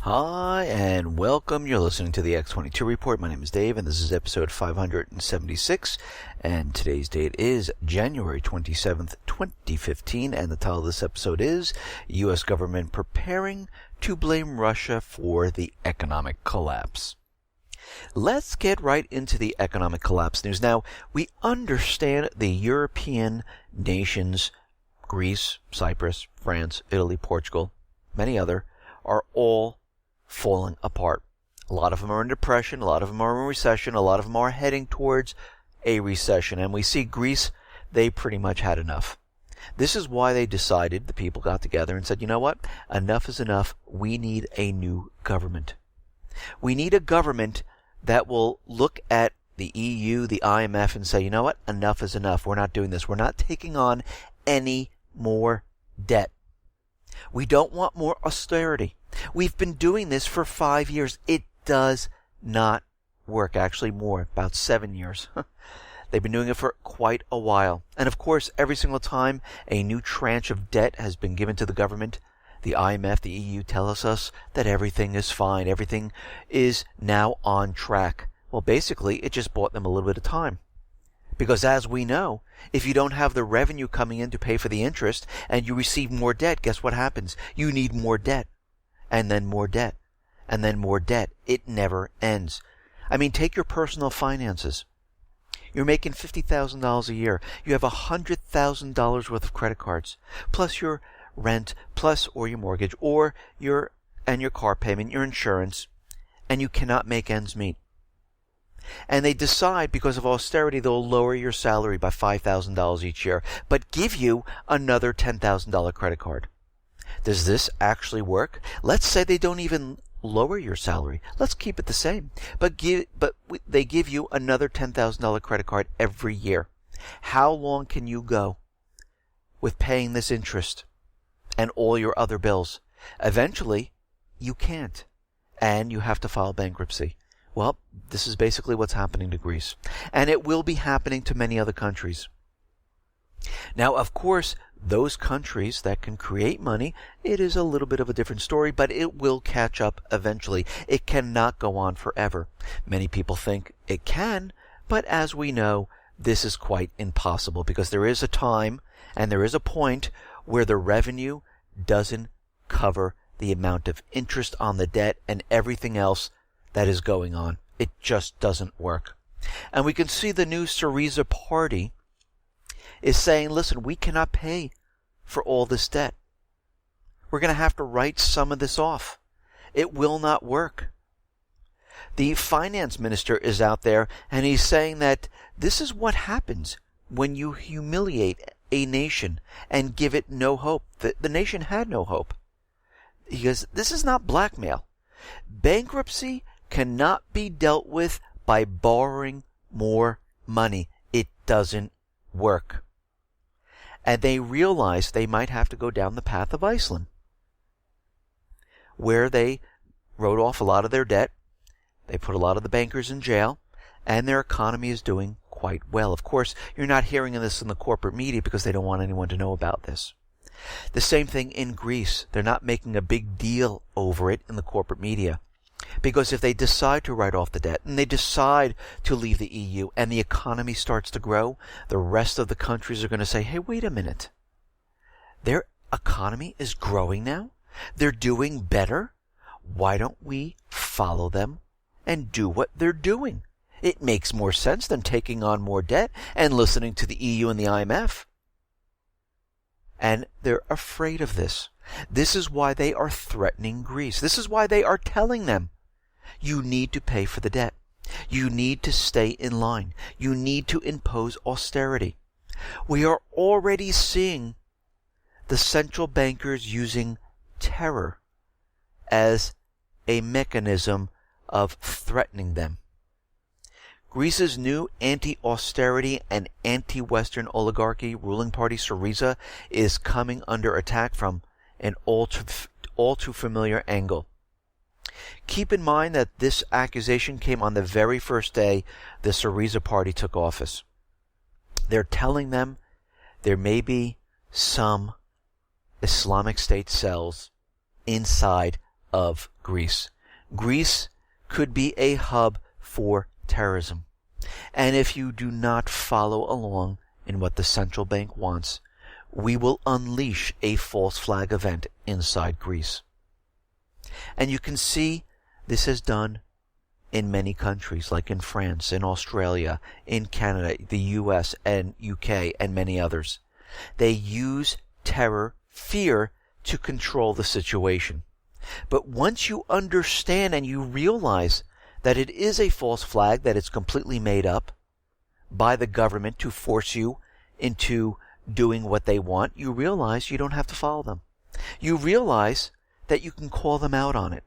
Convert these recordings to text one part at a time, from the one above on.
Hi, and welcome. You're listening to the X22 Report. My name is Dave, and this is episode 576, and today's date is January 27th, 2015, and the title of this episode is U.S. Government Preparing to Blame Russia for the Economic Collapse. Let's get right into the economic collapse news. Now, we understand the European nations, Greece, Cyprus, France, Italy, Portugal, many other, are all falling apart. A lot of them are in depression, a lot of them are in recession, a lot of them are heading towards a recession. And we see Greece, they pretty much had enough. This is why they decided, the people got together and said, you know what, enough is enough. We need a new government. We need a government that will look at the EU, the IMF, and say, you know what, enough is enough. We're not doing this. We're not taking on any more debt. We don't want more austerity. We've been doing this for 5 years. It does not work. Actually more, about 7 years. They've been doing it for quite a while. And of course, every single time a new tranche of debt has been given to the government, the IMF, the EU tell us that everything is fine. Everything is now on track. Well, basically, it just bought them a little bit of time. Because as we know, if you don't have the revenue coming in to pay for the interest and you receive more debt, guess what happens? You need more debt. And then more debt. And then more debt. It never ends. I mean, take your personal finances. You're making $50,000 a year. You have $100,000 worth of credit cards. Plus your rent, or your mortgage, or your car payment, your insurance. And you cannot make ends meet. And they decide, because of austerity, they'll lower your salary by $5,000 each year, but give you another $10,000 credit card. Does this actually work? Let's say they don't even lower your salary. Let's keep it the same. But they give you another $10,000 credit card every year. How long can you go with paying this interest and all your other bills? Eventually, you can't. And you have to file bankruptcy. Well, this is basically what's happening to Greece. And it will be happening to many other countries. Now, of course, those countries that can create money, it is a little bit of a different story, but it will catch up eventually. It cannot go on forever. Many people think it can, but as we know, this is quite impossible because there is a time and there is a point where the revenue doesn't cover the amount of interest on the debt and everything else that is going on. It just doesn't work. And we can see the new Syriza party is saying, listen, we cannot pay for all this debt. We're going to have to write some of this off. It will not work. The finance minister is out there and he's saying that this is what happens when you humiliate a nation and give it no hope. The nation had no hope. He goes, this is not blackmail. Bankruptcy cannot be dealt with by borrowing more money. It doesn't work. And they realized they might have to go down the path of Iceland, where they wrote off a lot of their debt, they put a lot of the bankers in jail, and their economy is doing quite well. Of course, you're not hearing this in the corporate media because they don't want anyone to know about this. The same thing in Greece. They're not making a big deal over it in the corporate media. Because if they decide to write off the debt and they decide to leave the EU and the economy starts to grow, the rest of the countries are going to say, hey, wait a minute. Their economy is growing now? They're doing better? Why don't we follow them and do what they're doing? It makes more sense than taking on more debt and listening to the EU and the IMF. And they're afraid of this. This is why they are threatening Greece. This is why they are telling them, you need to pay for the debt. You need to stay in line. You need to impose austerity. We are already seeing the central bankers using terror as a mechanism of threatening them. Greece's new anti-austerity and anti-Western oligarchy ruling party, Syriza, is coming under attack from an all too familiar angle. Keep in mind that this accusation came on the very first day the Syriza party took office. They're telling them there may be some Islamic State cells inside of Greece. Greece could be a hub for terrorism. And if you do not follow along in what the central bank wants, we will unleash a false flag event inside Greece. And you can see this is done in many countries, like in France, in Australia, in Canada, the US and UK, and many others. They use terror, fear, to control the situation. But once you understand and you realize that it is a false flag, that it's completely made up by the government to force you into doing what they want, you realize you don't have to follow them. You realize that you can call them out on it.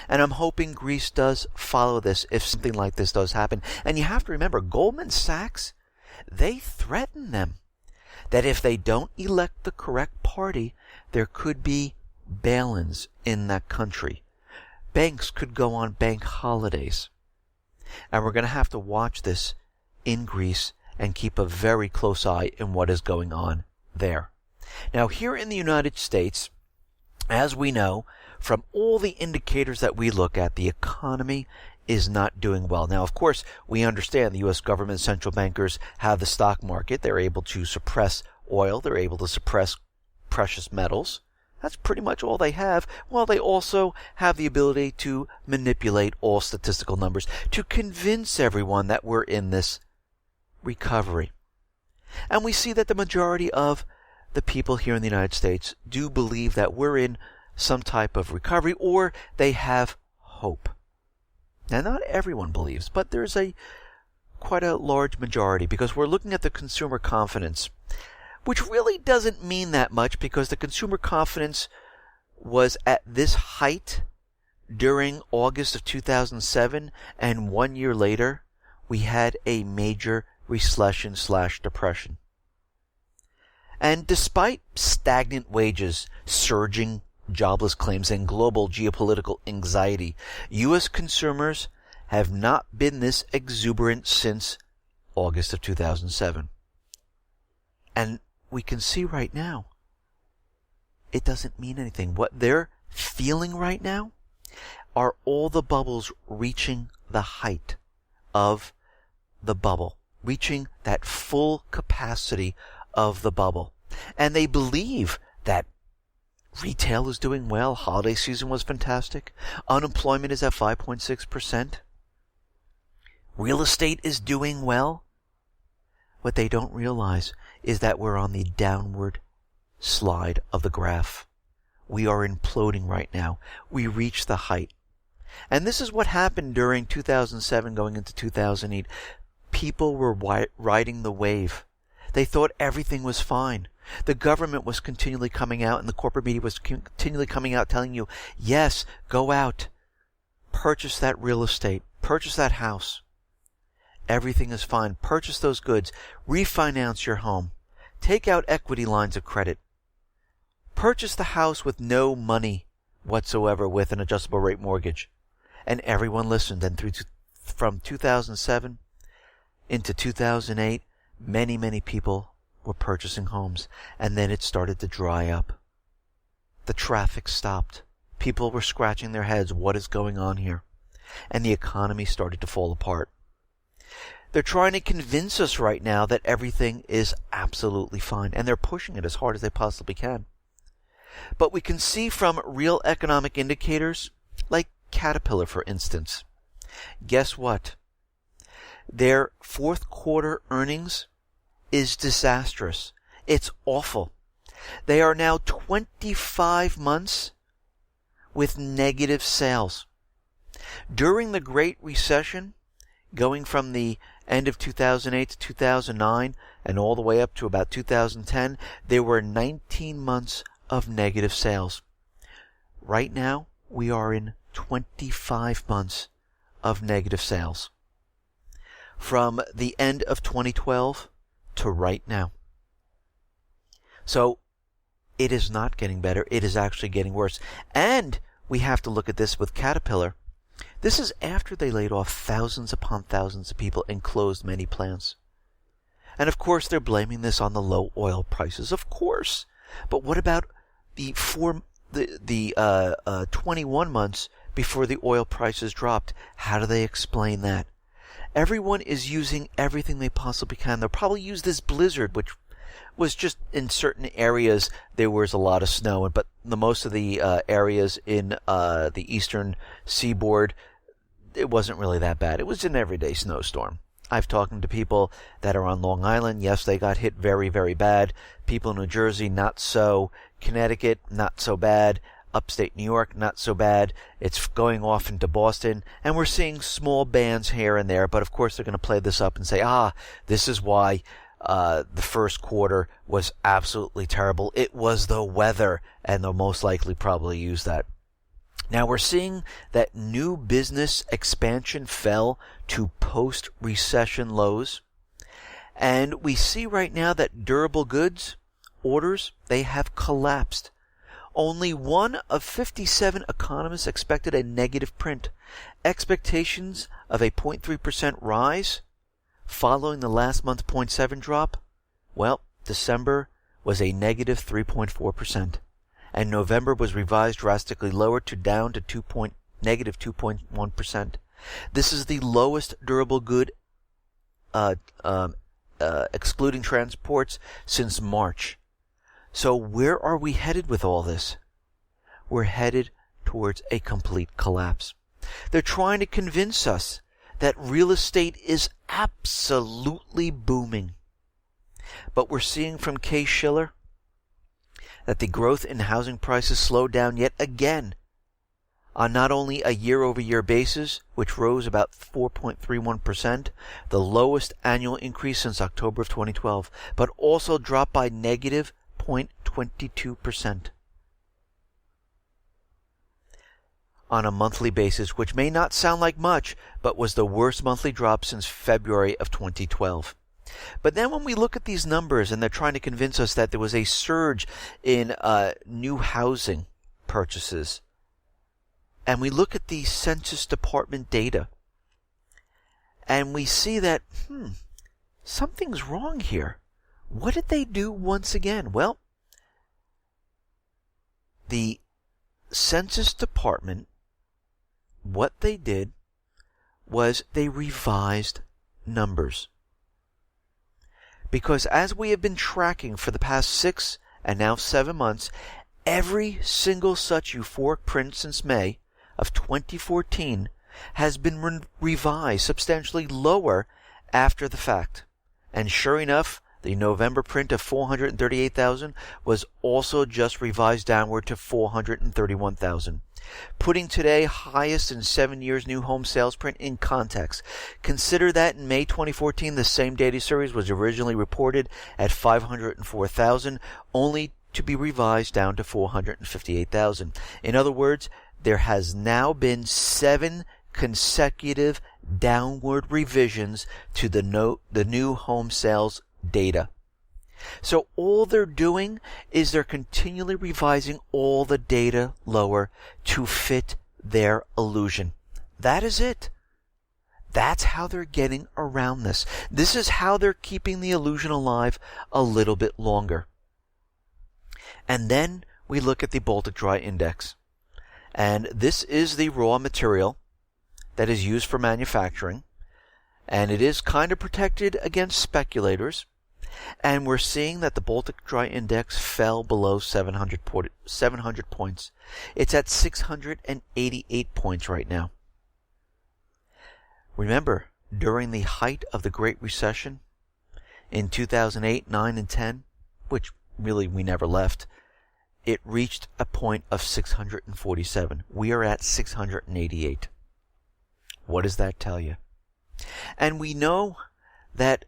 And I'm hoping Greece does follow this if something like this does happen. And you have to remember, Goldman Sachs, they threaten them that if they don't elect the correct party, there could be bail-ins in that country. Banks could go on bank holidays. And we're going to have to watch this in Greece and keep a very close eye on what is going on there. Now, here in the United States, as we know, from all the indicators that we look at, the economy is not doing well. Now, of course, we understand the U.S. government central bankers have the stock market. They're able to suppress oil. They're able to suppress precious metals. That's pretty much all they have. Well, they also have the ability to manipulate all statistical numbers to convince everyone that we're in this recovery. And we see that the majority of the people here in the United States do believe that we're in some type of recovery, or they have hope. Now, not everyone believes, but there's quite a large majority, because we're looking at the consumer confidence, which really doesn't mean that much, because the consumer confidence was at this height during August of 2007, and 1 year later, we had a major recession/depression. And despite stagnant wages, surging jobless claims, and global geopolitical anxiety, U.S. consumers have not been this exuberant since August of 2007. And we can see right now, it doesn't mean anything. What they're feeling right now are all the bubbles reaching the height of the bubble, reaching that full capacity of the bubble. And they believe that retail is doing well. Holiday season was fantastic. Unemployment is at 5.6%. Real estate is doing well. What they don't realize is that we're on the downward slide of the graph. We are imploding right now. We reached the height. And this is what happened during 2007 going into 2008. People were riding the wave. They thought everything was fine. The government was continually coming out, and the corporate media was continually coming out telling you, yes, go out, purchase that real estate, purchase that house. Everything is fine. Purchase those goods. Refinance your home. Take out equity lines of credit. Purchase the house with no money whatsoever with an adjustable rate mortgage. And everyone listened. And from 2007 into 2008, many people were purchasing homes. And then it started to dry up. The traffic stopped. People were scratching their heads. What is going on here? And the economy started to fall apart. They're trying to convince us right now that everything is absolutely fine, and they're pushing it as hard as they possibly can. But we can see from real economic indicators, like Caterpillar, for instance. Guess what? Their fourth quarter earnings is disastrous. It's awful. They are now 25 months with negative sales. During the Great Recession, going from the end of 2008 to 2009 and all the way up to about 2010, there were 19 months of negative sales. Right now, we are in 25 months of negative sales. From the end of 2012 to right now. So, it is not getting better. It is actually getting worse. And we have to look at this with Caterpillar. This is after they laid off thousands upon thousands of people and closed many plants. And of course, they're blaming this on the low oil prices. Of course. But what about the 4 the 21 months before the oil prices dropped. How do they explain that? Everyone is using everything they possibly can. They'll probably use this blizzard, which was just in certain areas there was a lot of snow, but most of the areas in the eastern seaboard, it wasn't really that bad. It was an everyday snowstorm. I've talked to people that are on Long Island. Yes, they got hit very, very bad. People in New Jersey, not so. Connecticut, not so bad. Upstate New York, not so bad. It's going off into Boston, and we're seeing small bands here and there, but of course they're going to play this up and say, this is why the first quarter was absolutely terrible. It was the weather, and they'll most likely probably use that. Now we're seeing that new business expansion fell to post-recession lows. And we see right now that durable goods orders, they have collapsed. Only one of 57 economists expected a negative print. Expectations of a 0.3% rise following the last month's 0.7 drop. Well, December was a negative 3.4%. And November was revised drastically lower to down to negative 2.1%. This is the lowest durable good, excluding transports, since March. So where are we headed with all this? We're headed towards a complete collapse. They're trying to convince us that real estate is absolutely booming. But we're seeing from Case-Shiller that the growth in housing prices slowed down yet again on not only a year-over-year basis, which rose about 4.31%, the lowest annual increase since October of 2012, but also dropped by negative 0.22% on a monthly basis, which may not sound like much, but was the worst monthly drop since February of 2012. But then when we look at these numbers and they're trying to convince us that there was a surge in new housing purchases, and we look at the Census Department data, and we see that, something's wrong here. What did they do once again? Well, the Census Department, what they did was they revised numbers. Because as we have been tracking for the past 6 and now 7 months, every single such euphoric print since May of 2014 has been revised substantially lower after the fact. And sure enough, the November print of 438,000 was also just revised downward to 431,000. Putting today highest in 7 years new home sales print in context. Consider that in May 2014, the same data series was originally reported at 504,000, only to be revised down to 458,000. In other words, there has now been 7 consecutive downward revisions to the new home sales data. So all they're doing is they're continually revising all the data lower to fit their illusion. That is it. That's how they're getting around this. This is how they're keeping the illusion alive a little bit longer. And then we look at the Baltic Dry Index. And this is the raw material that is used for manufacturing. And it is kind of protected against speculators. And we're seeing that the Baltic Dry Index fell below 700 points. It's at 688 points right now. Remember, during the height of the Great Recession in 2008, 9, and 10, which really we never left, it reached a point of 647. We are at 688. What does that tell you? And we know that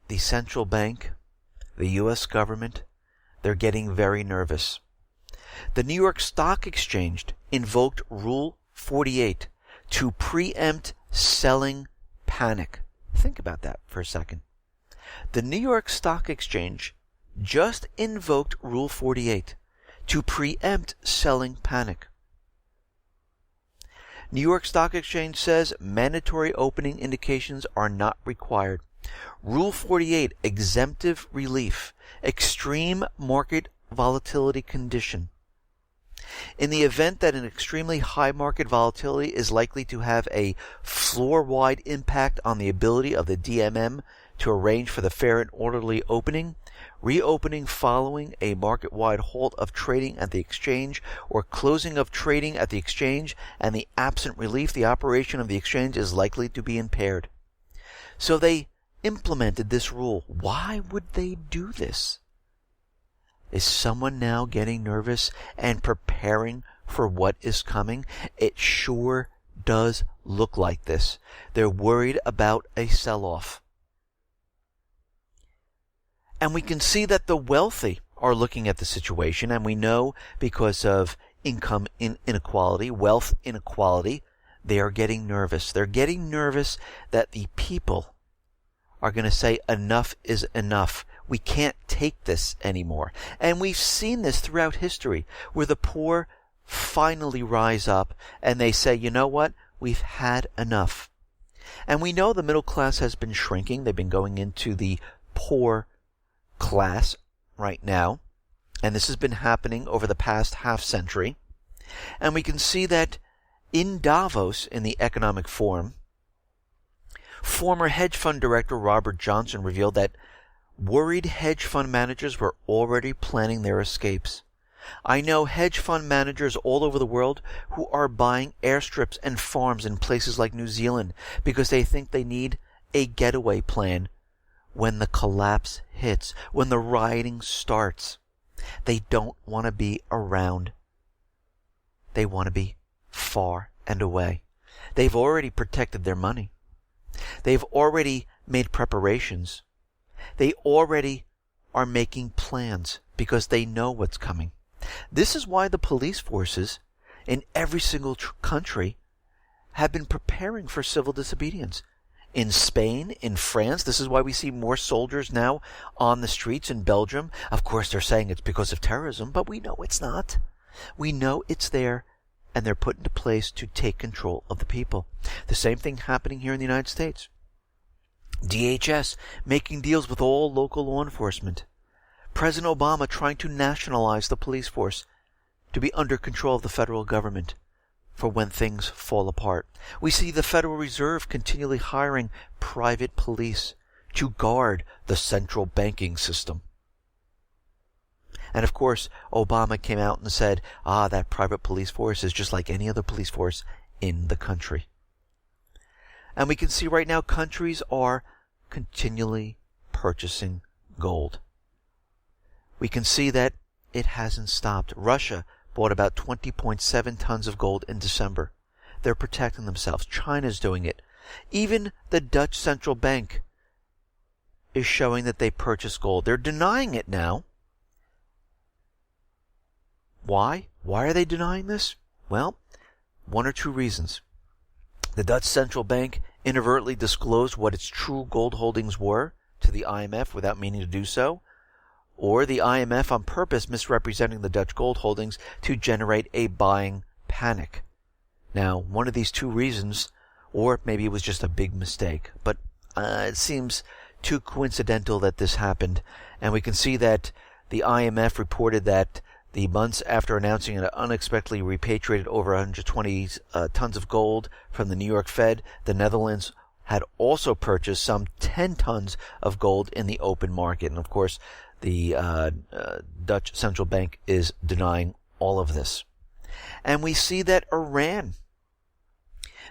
the central bank, the U.S. government, they're getting very nervous. The New York Stock Exchange invoked Rule 48 to preempt selling panic. Think about that for a second. The New York Stock Exchange just invoked Rule 48 to preempt selling panic. New York Stock Exchange says mandatory opening indications are not required. Rule 48, exemptive relief, extreme market volatility condition. In the event that an extremely high market volatility is likely to have a floor-wide impact on the ability of the DMM to arrange for the fair and orderly opening, reopening following a market-wide halt of trading at the exchange or closing of trading at the exchange, and the absent relief, the operation of the exchange is likely to be impaired. So they implemented this rule. Why would they do this? Is someone now getting nervous and preparing for what is coming? It sure does look like this. They're worried about a sell-off. And we can see that the wealthy are looking at the situation, and we know because of income inequality, wealth inequality, they are getting nervous. They're getting nervous that the people are going to say enough is enough. We can't take this anymore. And we've seen this throughout history, where the poor finally rise up and they say, you know what? We've had enough. And we know the middle class has been shrinking. They've been going into the poor class right now. And this has been happening over the past half century. And we can see that in Davos, in the Economic Forum, former hedge fund director Robert Johnson revealed that worried hedge fund managers were already planning their escapes. I know hedge fund managers all over the world who are buying airstrips and farms in places like New Zealand because they think they need a getaway plan when the collapse hits, when the rioting starts. They don't want to be around. They want to be far and away. They've already protected their money. They've already made preparations. They already are making plans because they know what's coming. This is why the police forces in every single country have been preparing for civil disobedience. In Spain, in France, this is why we see more soldiers now on the streets in Belgium. Of course, they're saying it's because of terrorism, but we know it's not. We know it's there, and they're put into place to take control of the people. The same thing happening here in the United States. DHS making deals with all local law enforcement. President Obama trying to nationalize the police force to be under control of the federal government for when things fall apart. We see the Federal Reserve continually hiring private police to guard the central banking system. And of course, Obama came out and said, that private police force is just like any other police force in the country. And we can see right now countries are continually purchasing gold. We can see that it hasn't stopped. Russia bought about 20.7 tons of gold in December. They're protecting themselves. China's doing it. Even the Dutch central bank is showing that they purchase gold. They're denying it now. Why? Why are they denying this? Well, one or two reasons. The Dutch central bank inadvertently disclosed what its true gold holdings were to the IMF without meaning to do so, or the IMF on purpose misrepresenting the Dutch gold holdings to generate a buying panic. Now, one of these two reasons, or maybe it was just a big mistake, but it seems too coincidental that this happened, and we can see that the IMF reported that the months after announcing it unexpectedly repatriated over 120 tons of gold from the New York Fed, the Netherlands had also purchased some 10 tons of gold in the open market. And of course, the Dutch central bank is denying all of this. And we see that Iran,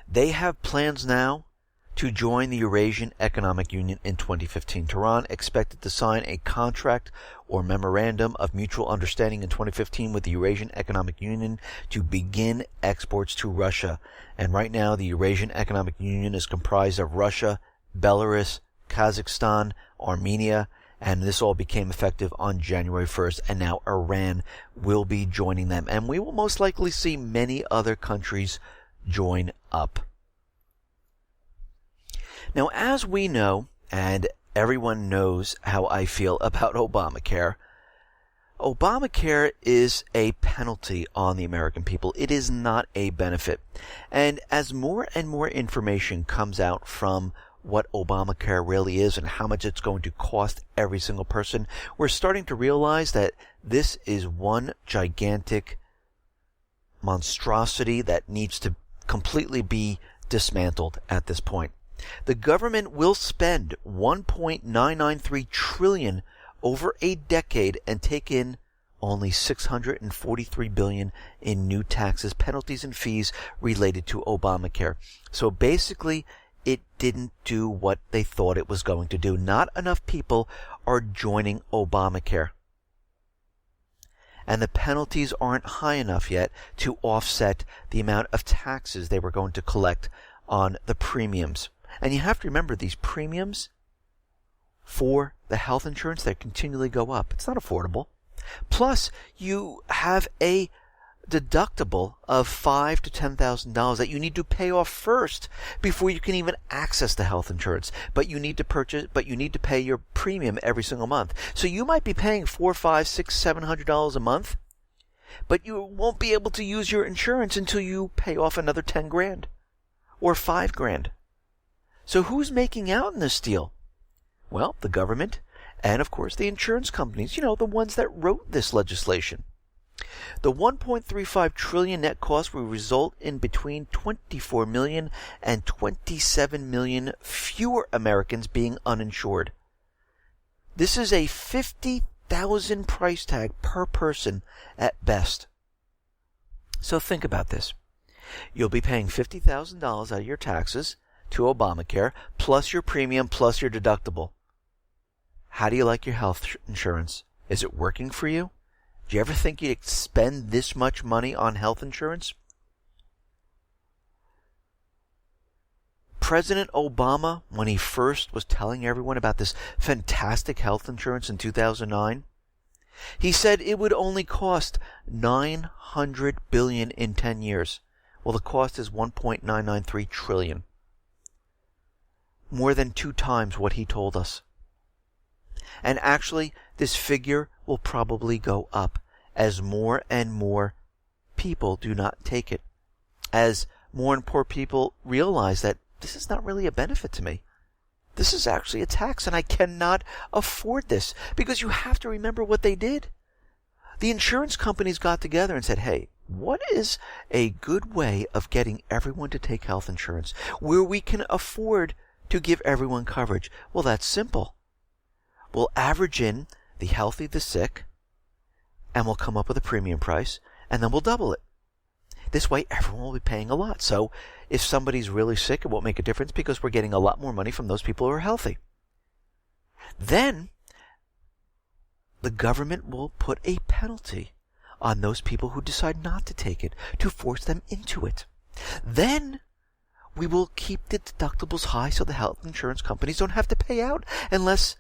they have plans now to join the Eurasian Economic Union in 2015. Tehran expected to sign a contract or memorandum of mutual understanding in 2015 with the Eurasian Economic Union to begin exports to Russia. And right now, the Eurasian Economic Union is comprised of Russia, Belarus, Kazakhstan, Armenia, and this all became effective on January 1st, and now Iran will be joining them. And we will most likely see many other countries join up. Now, as we know, and everyone knows how I feel about Obamacare, Obamacare is a penalty on the American people. It is not a benefit. And as more and more information comes out from what Obamacare really is and how much it's going to cost every single person, we're starting to realize that this is one gigantic monstrosity that needs to completely be dismantled at this point. The government will spend $1.993 trillion over a decade and take in only $643 billion in new taxes, penalties, and fees related to Obamacare. So basically, it didn't do what they thought it was going to do. Not enough people are joining Obamacare. And the penalties aren't high enough yet to offset the amount of taxes they were going to collect on the premiums. And you have to remember, these premiums for the health insurance, they continually go up. It's not affordable. Plus, you have a deductible of $5,000 to $10,000 that you need to pay off first before you can even access the health insurance. But you need to pay your premium every single month. So you might be paying $400, $500, $600, $700 a month, but you won't be able to use your insurance until you pay off another $10,000 or $5,000. So who's making out in this deal? Well, the government and, of course, the insurance companies, the ones that wrote this legislation. The $1.35 trillion net cost will result in between 24 million and 27 million fewer Americans being uninsured. This is a $50,000 price tag per person at best. So think about this. You'll be paying $50,000 out of your taxes to Obamacare, plus your premium, plus your deductible. How do you like your health insurance? Is it working for you? Do you ever think you'd spend this much money on health insurance? President Obama, when he first was telling everyone about this fantastic health insurance in 2009, he said it would only cost $900 billion in 10 years. Well, the cost is $1.993 trillion. More than 2 times what he told us. And actually, this figure will probably go up as more and more people do not take it. As more and more people realize that this is not really a benefit to me. This is actually a tax, and I cannot afford this. Because you have to remember what they did. The insurance companies got together and said, hey, what is a good way of getting everyone to take health insurance where we can afford to give everyone coverage? Well, that's simple. We'll average in the healthy, the sick, and we'll come up with a premium price, and then we'll double it. This way, everyone will be paying a lot. So if somebody's really sick, it won't make a difference because we're getting a lot more money from those people who are healthy. Then the government will put a penalty on those people who decide not to take it, to force them into it. Then we will keep the deductibles high so the health insurance companies don't have to pay out unless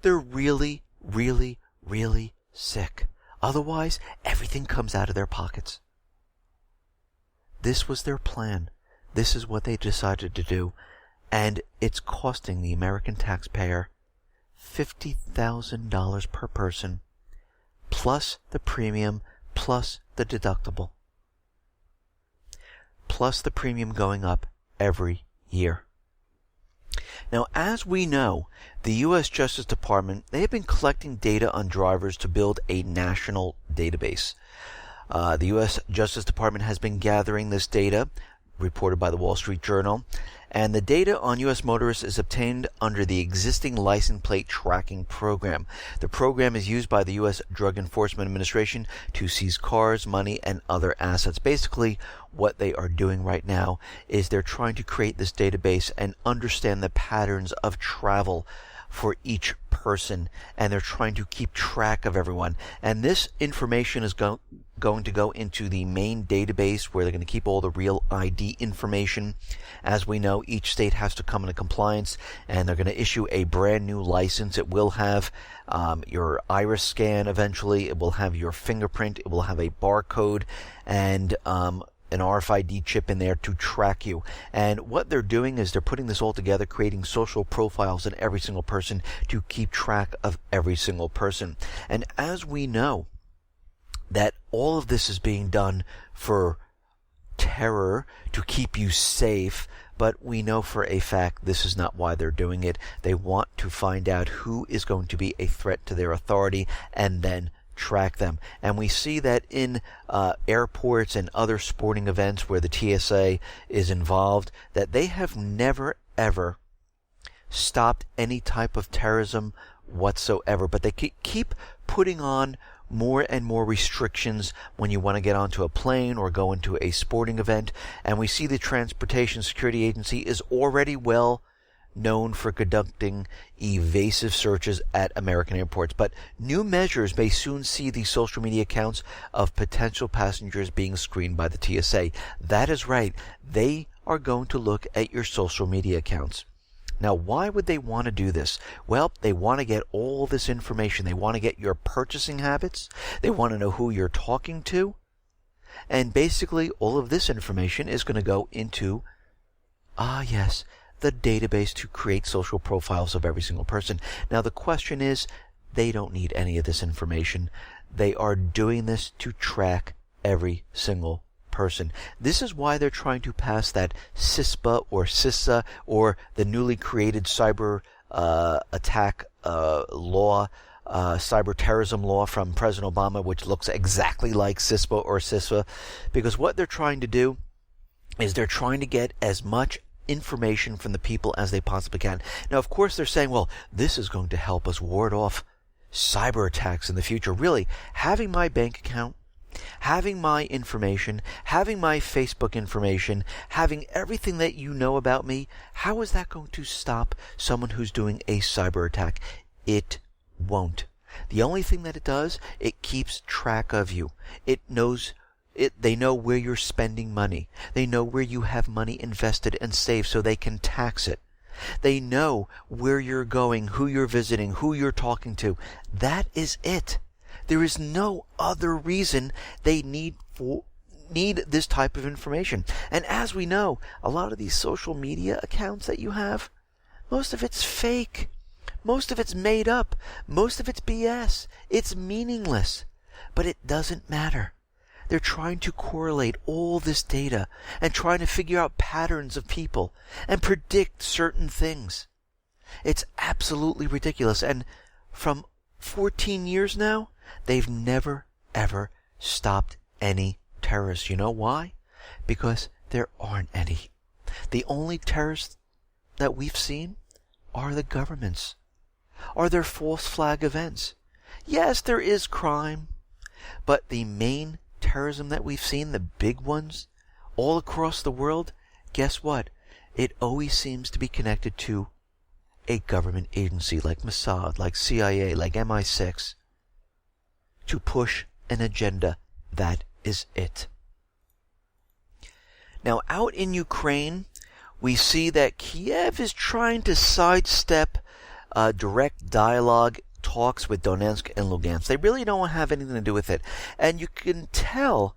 they're really, really, really sick. Otherwise, everything comes out of their pockets. This was their plan. This is what they decided to do. And it's costing the American taxpayer $50,000 per person, plus the premium, plus the deductible. Plus the premium going up every year. Now, as we know, the U.S. Justice Department, they have been collecting data on drivers to build a national database. The U.S. Justice Department has been gathering this data, reported by the Wall Street Journal, and the data on U.S. motorists is obtained under the existing license plate tracking program. The program is used by the U.S. Drug Enforcement Administration to seize cars, money, and other assets. Basically, what they are doing right now is they're trying to create this database and understand the patterns of travel for each person, and they're trying to keep track of everyone. And this information is going to go into the main database where they're going to keep all the real ID information. As we know, each state has to come into compliance, and they're going to issue a brand new license. It will have your iris scan eventually. It will have your fingerprint. It will have a barcode and an RFID chip in there to track you. And what they're doing is they're putting this all together, creating social profiles in every single person to keep track of every single person. And as we know, that all of this is being done for terror, to keep you safe, but we know for a fact this is not why they're doing it. They want to find out who is going to be a threat to their authority and then track them. And we see that in airports and other sporting events where the TSA is involved, that they have never, ever stopped any type of terrorism whatsoever. But they keep putting on more and more restrictions when you want to get onto a plane or go into a sporting event. And we see the Transportation Security Agency is already well known for conducting evasive searches at American airports. But new measures may soon see the social media accounts of potential passengers being screened by the TSA. That is right. They are going to look at your social media accounts. Now, why would they want to do this? Well, they want to get all this information. They want to get your purchasing habits. They want to know who you're talking to. And basically, all of this information is going to go into, yes, the database to create social profiles of every single person. Now, the question is, they don't need any of this information. They are doing this to track every single person. This is why they're trying to pass that CISPA or CISA, or the newly created cyber attack law, cyber terrorism law from President Obama, which looks exactly like CISPA or CISA, because what they're trying to do is they're trying to get as much information from the people as they possibly can. Now, of course, they're saying, well, this is going to help us ward off cyber attacks in the future. Really, having my bank account, having my information, having my Facebook information, having everything that you know about me, how is that going to stop someone who's doing a cyber attack? It won't. The only thing that it does, it keeps track of you. It knows they know where you're spending money. They know where you have money invested and saved so they can tax it. They know where you're going, who you're visiting, who you're talking to. That is it. There is no other reason they need this type of information. And as we know, a lot of these social media accounts that you have, most of it's fake. Most of it's made up. Most of it's BS. It's meaningless. But it doesn't matter. They're trying to correlate all this data and trying to figure out patterns of people and predict certain things. It's absolutely ridiculous. And from 14 years now, they've never, ever stopped any terrorists. You know why? Because there aren't any. The only terrorists that we've seen are the governments, are their false flag events. Yes, there is crime, but the main terrorism that we've seen, the big ones, all across the world, guess what? It always seems to be connected to a government agency like Mossad, like CIA, like MI6, to push an agenda. That is it. Now, out in Ukraine, we see that Kiev is trying to sidestep direct dialogue talks with Donetsk and Luhansk. They really don't have anything to do with it. And you can tell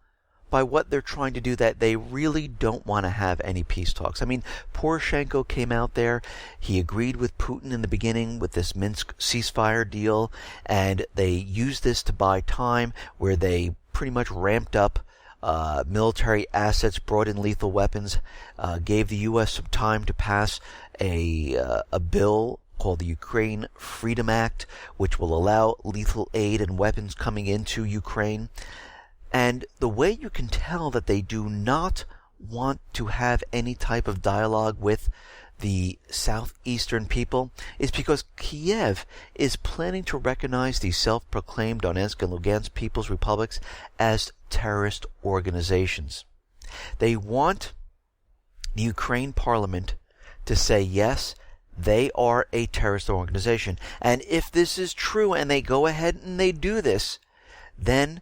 by what they're trying to do that they really don't want to have any peace talks. I mean, Poroshenko came out there. He agreed with Putin in the beginning with this Minsk ceasefire deal, and they used this to buy time, where they pretty much ramped up military assets, brought in lethal weapons, gave the U.S. some time to pass a bill called the Ukraine Freedom Act, which will allow lethal aid and weapons coming into Ukraine. And the way you can tell that they do not want to have any type of dialogue with the southeastern people is because Kiev is planning to recognize the self-proclaimed Donetsk and Luhansk People's Republics as terrorist organizations. They want the Ukraine parliament to say, yes, they are a terrorist organization. And if this is true and they go ahead and they do this, then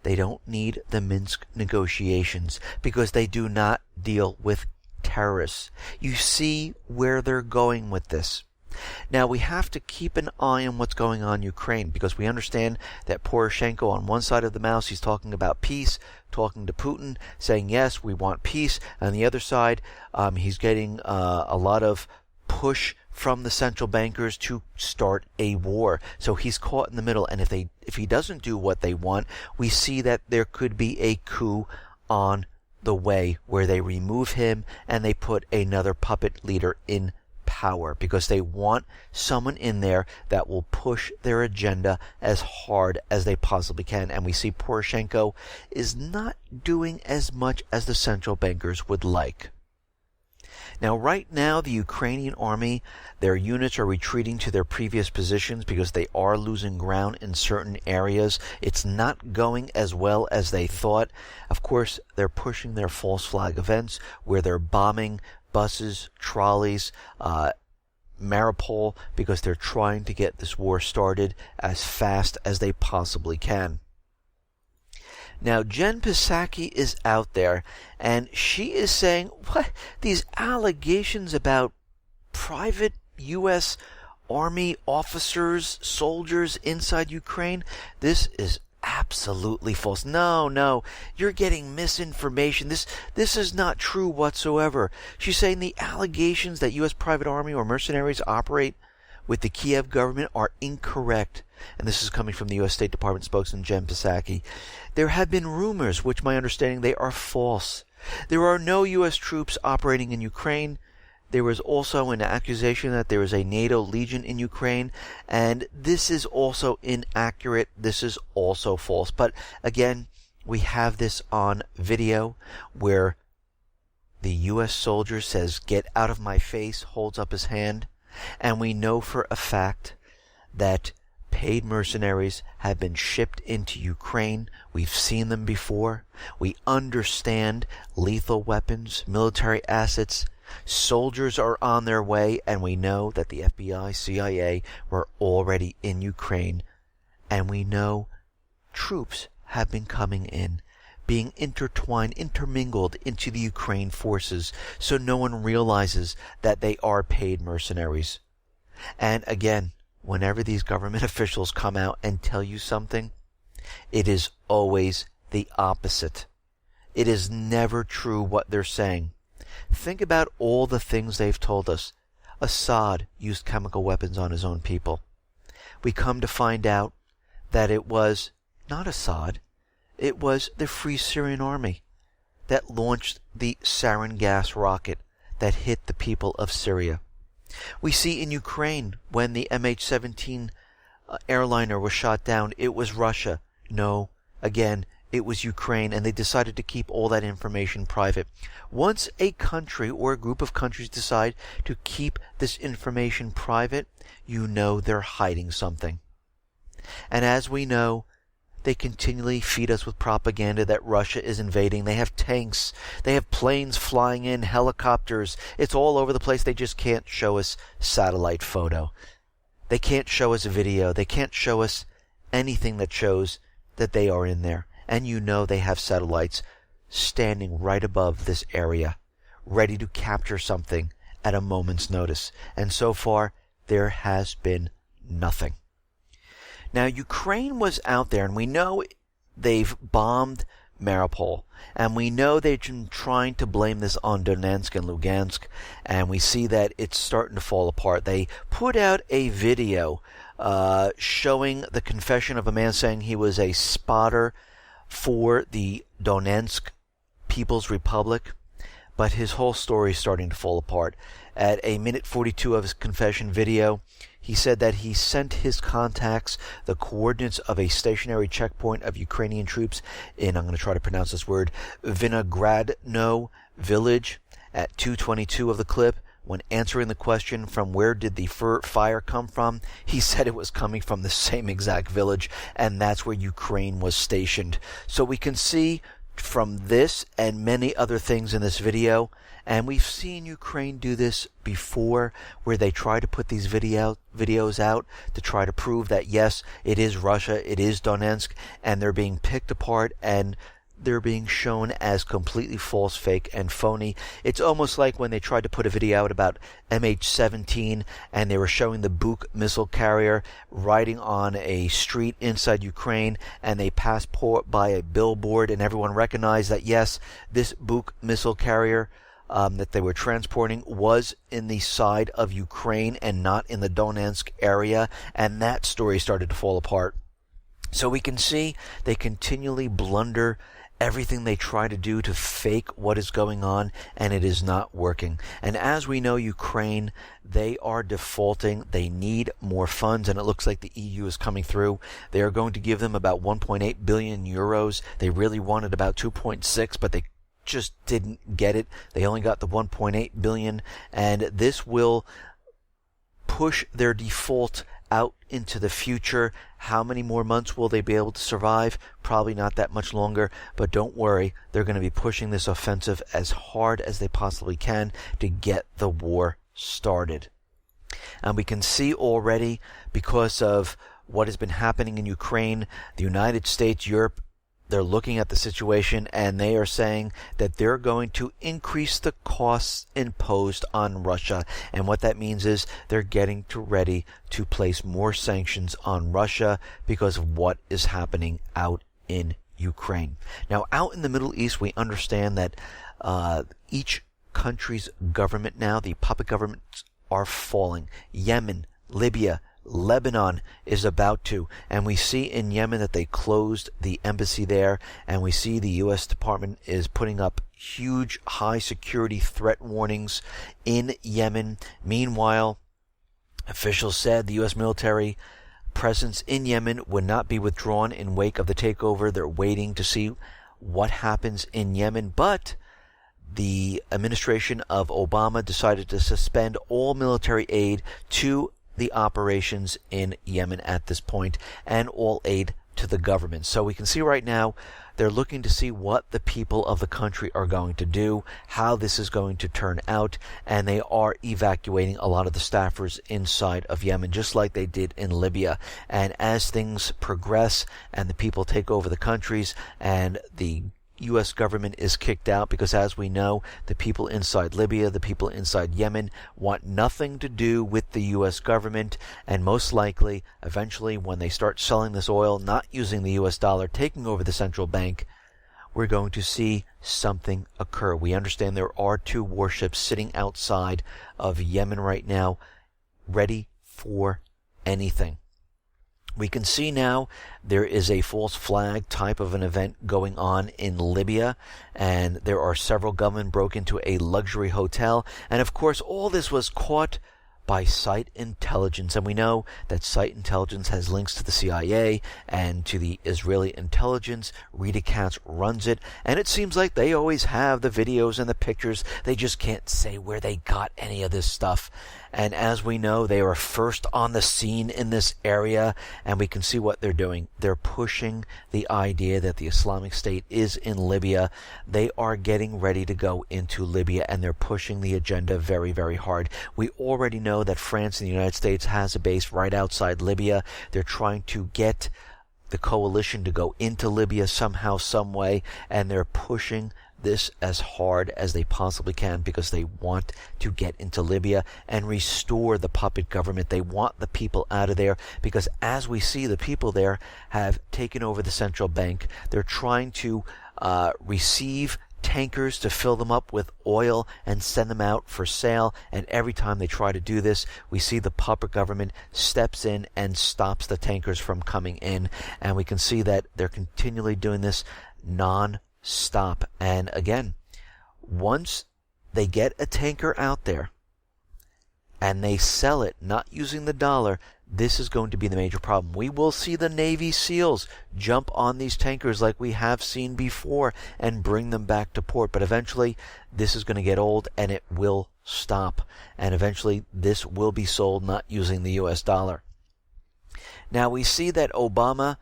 they don't need the Minsk negotiations, because they do not deal with terrorists. You see where they're going with this. Now, we have to keep an eye on what's going on in Ukraine, because we understand that Poroshenko, on one side of the mouse, he's talking about peace, talking to Putin, saying, yes, we want peace. On the other side, he's getting a lot of push from the central bankers to start a war. So he's caught in the middle. And if he doesn't do what they want, we see that there could be a coup on the way, where they remove him and they put another puppet leader in power because they want someone in there that will push their agenda as hard as they possibly can. And we see Poroshenko is not doing as much as the central bankers would like. Now, right now, the Ukrainian army, their units are retreating to their previous positions because they are losing ground in certain areas. It's not going as well as they thought. Of course, they're pushing their false flag events where they're bombing buses, trolleys, Mariupol, because they're trying to get this war started as fast as they possibly can. Now, Jen Psaki is out there, and she is saying, what? These allegations about private U.S. Army officers, soldiers inside Ukraine, this is absolutely false. No, you're getting misinformation. This is not true whatsoever. She's saying the allegations that U.S. private army or mercenaries operate with the Kiev government are incorrect. And this is coming from the U.S. State Department spokesman Jen Psaki. There have been rumors, which my understanding they are false. There are no U.S. troops operating in Ukraine. There was also an accusation that there is a NATO legion in Ukraine, and this is also inaccurate. This is also false. But again, we have this on video where the U.S. soldier says, "Get out of my face," holds up his hand, and we know for a fact that paid mercenaries have been shipped into Ukraine. We've seen them before. We understand lethal weapons, military assets. Soldiers are on their way, and we know that the FBI, CIA were already in Ukraine. And we know troops have been coming in, being intertwined, intermingled into the Ukraine forces, so no one realizes that they are paid mercenaries. And again, whenever these government officials come out and tell you something, it is always the opposite. It is never true what they're saying. Think about all the things they've told us. Assad used chemical weapons on his own people. We come to find out that it was not Assad, it was the Free Syrian Army that launched the sarin gas rocket that hit the people of Syria. We see in Ukraine, when the MH17 airliner was shot down, it was Russia. No, again, it was Ukraine, and they decided to keep all that information private. Once a country or a group of countries decide to keep this information private, you know they're hiding something. And as we know, they continually feed us with propaganda that Russia is invading. They have tanks. They have planes flying in, helicopters. It's all over the place. They just can't show us satellite photo. They can't show us video. They can't show us anything that shows that they are in there. And you know they have satellites standing right above this area, ready to capture something at a moment's notice. And so far, there has been nothing. Now, Ukraine was out there, and we know they've bombed Mariupol, and we know they've been trying to blame this on Donetsk and Luhansk, and we see that it's starting to fall apart. They put out a video showing the confession of a man saying he was a spotter for the Donetsk People's Republic, but his whole story is starting to fall apart. At a minute 42 of his confession video, he said that he sent his contacts the coordinates of a stationary checkpoint of Ukrainian troops in, I'm going to try to pronounce this word, Vinogradno village at 2:22 of the clip. When answering the question from where did the fire come from, he said it was coming from the same exact village, and that's where Ukraine was stationed. So we can see from this and many other things in this video, and we've seen Ukraine do this before, where they try to put these videos out to try to prove that yes, it is Russia, it is Donetsk, and they're being picked apart and they're being shown as completely false, fake, and phony. It's almost like when they tried to put a video out about MH17 and they were showing the Buk missile carrier riding on a street inside Ukraine, and they passed by a billboard and everyone recognized that yes, this Buk missile carrier that they were transporting was in the side of Ukraine and not in the Donetsk area, and that story started to fall apart. So we can see they continually blunder everything they try to do to fake what is going on, and it is not working. And as we know, Ukraine, they are defaulting. They need more funds, and it looks like the EU is coming through. They are going to give them about 1.8 billion euros. They really wanted about 2.6, but they just didn't get it. They only got the 1.8 billion, and this will push their default out into the future. How many more months will they be able to survive? Probably not that much longer, but don't worry, they're going to be pushing this offensive as hard as they possibly can to get the war started. And we can see already, because of what has been happening in Ukraine, the United States, Europe, they're looking at the situation and they are saying that they're going to increase the costs imposed on Russia. And what that means is they're getting ready to place more sanctions on Russia because of what is happening out in Ukraine. Now, out in the Middle East, we understand that each country's government now, the puppet governments, are falling. Yemen, Libya, Lebanon is about to, and we see in Yemen that they closed the embassy there, and we see the U.S. Department is putting up huge high security threat warnings in Yemen. Meanwhile, officials said the U.S. military presence in Yemen would not be withdrawn in wake of the takeover. They're waiting to see what happens in Yemen, but the administration of Obama decided to suspend all military aid to the operations in Yemen at this point, and all aid to the government. So we can see right now they're looking to see what the people of the country are going to do, how this is going to turn out, and they are evacuating a lot of the staffers inside of Yemen, just like they did in Libya. And as things progress and the people take over the countries and the U.S. government is kicked out, because as we know, the people inside Libya, the people inside Yemen want nothing to do with the U.S. government, and most likely, eventually, when they start selling this oil, not using the U.S. dollar, taking over the central bank, we're going to see something occur. We understand there are 2 warships sitting outside of Yemen right now, ready for anything. We can see now there is a false flag type of an event going on in Libya, and there are several gunmen broke into a luxury hotel, and of course all this was caught by site intelligence, and we know that site intelligence has links to the CIA and to the Israeli intelligence. Rita Katz runs it, and it seems like they always have the videos and the pictures. They just can't say where they got any of this stuff. And as we know, they are first on the scene in this area, and we can see what they're doing. They're pushing the idea that the Islamic State is in Libya. They are getting ready to go into Libya, and they're pushing the agenda very, very hard. We already know that France and the United States has a base right outside Libya. They're trying to get the coalition to go into Libya somehow, some way, and they're pushing this as hard as they possibly can because they want to get into Libya and restore the puppet government. They want the people out of there because, as we see, the people there have taken over the central bank. They're trying to receive tankers to fill them up with oil and send them out for sale, and every time they try to do this, we see the puppet government steps in and stops the tankers from coming in, and we can see that they're continually doing this non-stop. And again, once they get a tanker out there and they sell it not using the dollar, this is going to be the major problem. We will see the Navy SEALs jump on these tankers like we have seen before and bring them back to port. But eventually, this is going to get old and it will stop. And eventually, this will be sold not using the U.S. dollar. Now, we see that Obama,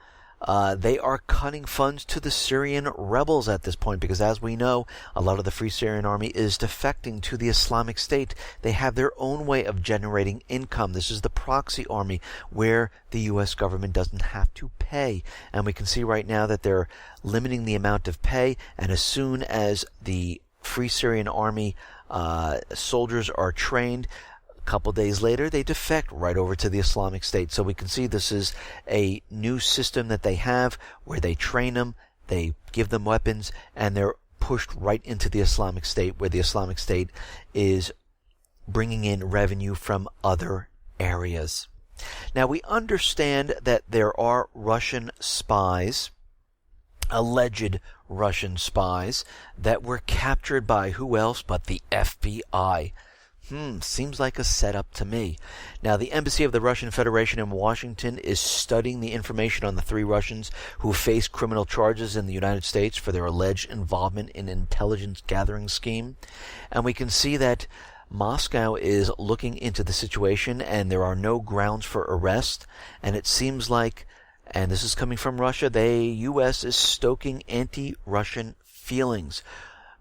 they are cutting funds to the Syrian rebels at this point because, as we know, a lot of the Free Syrian Army is defecting to the Islamic State. They have their own way of generating income. This is the proxy army where the U.S. government doesn't have to pay. And we can see right now that they're limiting the amount of pay, and as soon as the Free Syrian Army soldiers are trained, a couple days later, they defect right over to the Islamic State. So we can see this is a new system that they have where they train them, they give them weapons, and they're pushed right into the Islamic State, where the Islamic State is bringing in revenue from other areas. Now, we understand that there are Russian spies alleged Russian spies that were captured by who else but the FBI. Seems like a setup to me. Now, the Embassy of the Russian Federation in Washington is studying the information on the 3 Russians who face criminal charges in the United States for their alleged involvement in an intelligence gathering scheme. And we can see that Moscow is looking into the situation, and there are no grounds for arrest. And it seems like, and this is coming from Russia, the U.S. is stoking anti-Russian feelings.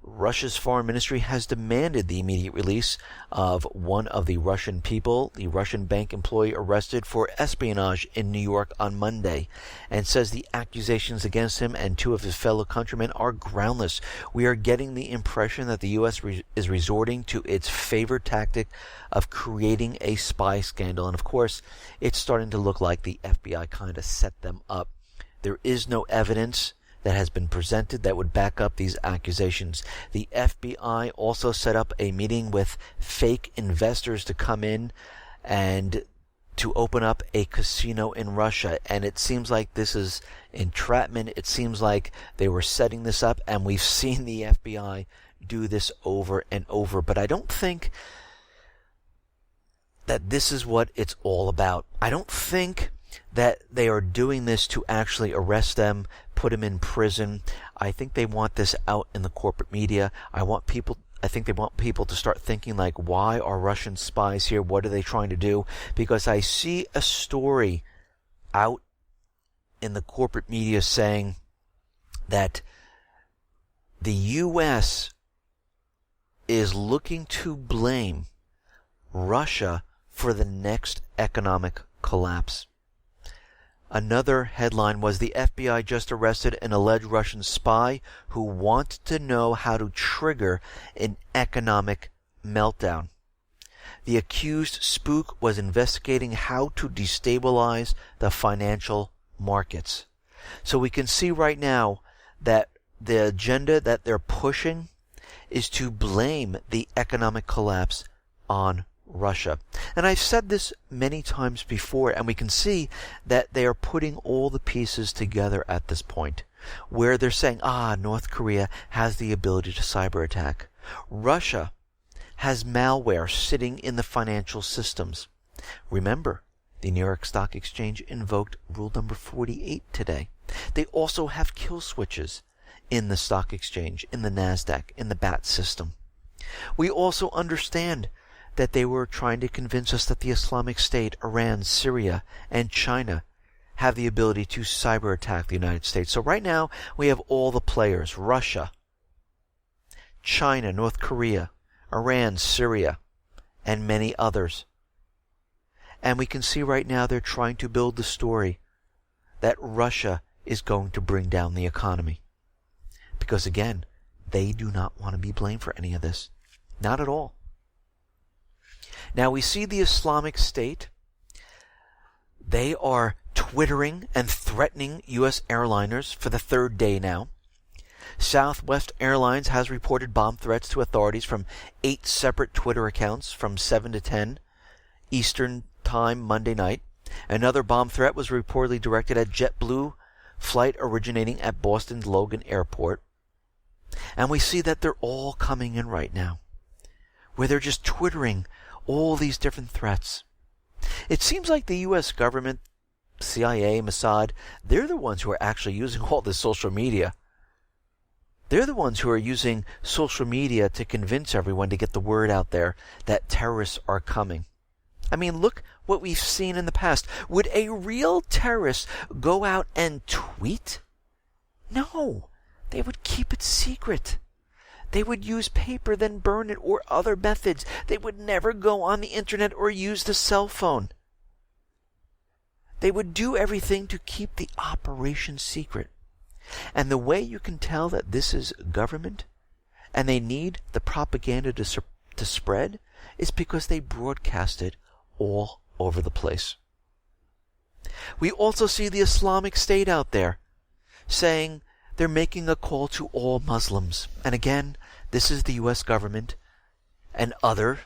Russia's foreign ministry has demanded the immediate release of one of the Russian people, the Russian bank employee arrested for espionage in New York on Monday, and says the accusations against him and 2 of his fellow countrymen are groundless. We are getting the impression that the U.S. is resorting to its favorite tactic of creating a spy scandal, and of course, it's starting to look like the FBI kind of set them up. There is no evidence that has been presented that would back up these accusations. The FBI also set up a meeting with fake investors to come in and to open up a casino in Russia. And it seems like this is entrapment. It seems like they were setting this up, and we've seen the FBI do this over and over. But I don't think that this is what it's all about. I don't think that they are doing this to actually arrest them, put them in prison. I think they want this out in the corporate media. I think they want people to start thinking like, why are Russian spies here? What are they trying to do? Because I see a story out in the corporate media saying that the U.S. is looking to blame Russia for the next economic collapse. Another headline was the FBI just arrested an alleged Russian spy who wanted to know how to trigger an economic meltdown. The accused spook was investigating how to destabilize the financial markets. So we can see right now that the agenda that they're pushing is to blame the economic collapse on Russia. And I've said this many times before, and we can see that they are putting all the pieces together at this point, where they're saying, North Korea has the ability to cyber attack. Russia has malware sitting in the financial systems. Remember, the New York Stock Exchange invoked rule number 48 today. They also have kill switches in the stock exchange, in the NASDAQ, in the BAT system. We also understand that they were trying to convince us that the Islamic State, Iran, Syria, and China have the ability to cyber attack the United States. So right now, we have all the players: Russia, China, North Korea, Iran, Syria, and many others. And we can see right now they're trying to build the story that Russia is going to bring down the economy. Because again, they do not want to be blamed for any of this. Not at all. Now we see the Islamic State. They are twittering and threatening U.S. airliners for the 3rd day now. Southwest Airlines has reported bomb threats to authorities from 8 separate Twitter accounts from 7 to 10 Eastern Time Monday night. Another bomb threat was reportedly directed at JetBlue flight originating at Boston's Logan Airport. And we see that they're all coming in right now, where they're just twittering all these different threats. It seems like the U.S. government, CIA, Mossad, they're the ones who are actually using all this social media. They're the ones who are using social media to convince everyone to get the word out there that terrorists are coming. I mean, look what we've seen in the past. Would a real terrorist go out and tweet? No, they would keep it secret. They would use paper, then burn it, or other methods. They would never go on the internet or use the cell phone. They would do everything to keep the operation secret. And the way you can tell that this is government, and they need the propaganda to spread, is because they broadcast it all over the place. We also see the Islamic State out there saying they're making a call to all Muslims. And again, this is the U.S. government and other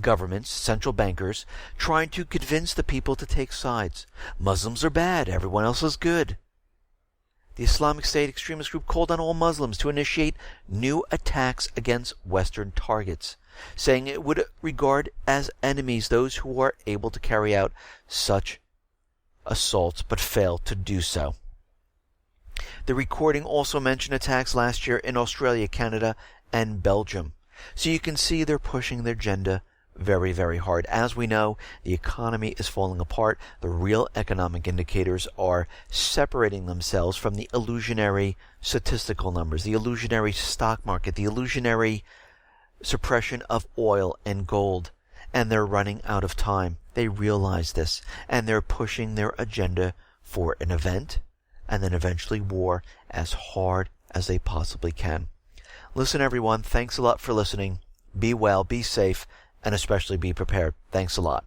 governments, central bankers, trying to convince the people to take sides. Muslims are bad, everyone else is good. the Islamic State extremist group called on all Muslims to initiate new attacks against Western targets, saying it would regard as enemies those who are able to carry out such assaults but fail to do so. The recording also mentioned attacks last year in Australia, Canada, and Belgium. So you can see they're pushing their agenda very, very hard. As we know, the economy is falling apart. The real economic indicators are separating themselves from the illusionary statistical numbers, the illusionary stock market, the illusionary suppression of oil and gold. And they're running out of time. They realize this, and they're pushing their agenda for an event and then eventually war as hard as they possibly can. Listen, everyone, thanks a lot for listening. Be well, be safe, and especially be prepared. Thanks a lot.